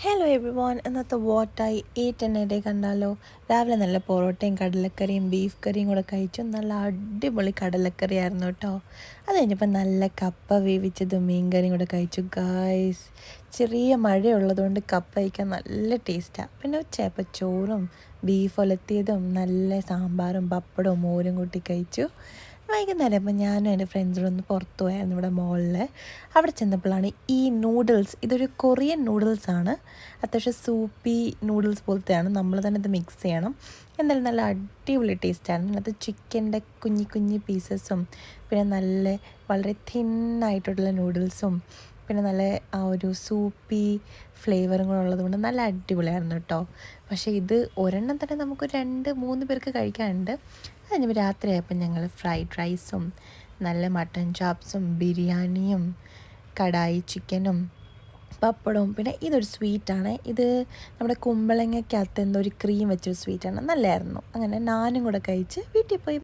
Hello every one, ഇന്നത്തെ വാട്ടായി 8 കണ്ടാലോ. രാവിലെ നല്ല പൊറോട്ടയും കടലക്കറിയും ബീഫ് കറിയും കൂടെ കഴിച്ചു. നല്ല അടിപൊളി കടലക്കറി ആയിരുന്നു കേട്ടോ. അത് കഴിഞ്ഞപ്പോൾ നല്ല കപ്പ വേവിച്ചതും മീൻ കറിയും കൂടെ കഴിച്ചു ഗായ്സ്. ചെറിയ മഴയുള്ളതുകൊണ്ട് കപ്പ കഴിക്കാൻ നല്ല ടേസ്റ്റാണ്. പിന്നെ ഉച്ചയപ്പോൾ ചോറും ബീഫ് ഒലത്തിയതും നല്ല സാമ്പാറും പപ്പടവും മോരും കൂട്ടി കഴിച്ചു. വൈകുന്നേരം അപ്പോൾ ഞാനും എൻ്റെ ഫ്രണ്ട്സും ഒന്ന് പുറത്തു പോയായിരുന്നു ഇവിടെ മോളിൽ. അവിടെ ചെന്നപ്പോഴാണ് ഈ നൂഡിൽസ്, ഇതൊരു കൊറിയൻ നൂഡിൽസാണ്. അത്യാവശ്യം സൂപ്പി നൂഡിൽസ് പോലത്തെയാണ്. നമ്മൾ തന്നെ ഇത് മിക്സ് ചെയ്യണം. എന്നാലും നല്ല അടിപൊളി ടേസ്റ്റാണ്. അതിനകത്ത് ചിക്കൻ്റെ കുഞ്ഞി കുഞ്ഞി പീസസും പിന്നെ നല്ല വളരെ തിന്നായിട്ടുള്ള നൂഡിൽസും പിന്നെ നല്ല ആ ഒരു സൂപ്പി ഫ്ലേവറും കൂടെ ഉള്ളതുകൊണ്ട് നല്ല അടിപൊളിയായിരുന്നു കേട്ടോ. പക്ഷേ ഇത് ഒരെണ്ണം തന്നെ നമുക്ക് 2-3 പേർക്ക് കഴിക്കാനുണ്ട്. അത് കഴിഞ്ഞപ്പോൾ രാത്രിയായപ്പോൾ ഞങ്ങൾ ഫ്രൈഡ് റൈസും നല്ല മട്ടൻ ചാപ്സും ബിരിയാണിയും കടായി ചിക്കനും പപ്പടവും പിന്നെ ഇതൊരു സ്വീറ്റാണ്. ഇത് നമ്മുടെ കുമ്പളങ്ങയ്ക്കകത്ത് എന്തോ ഒരു ക്രീം വെച്ചൊരു സ്വീറ്റാണ്. നല്ലതായിരുന്നു. അങ്ങനെ നാനും കൂടെ കഴിച്ച് വീട്ടിൽ പോയി.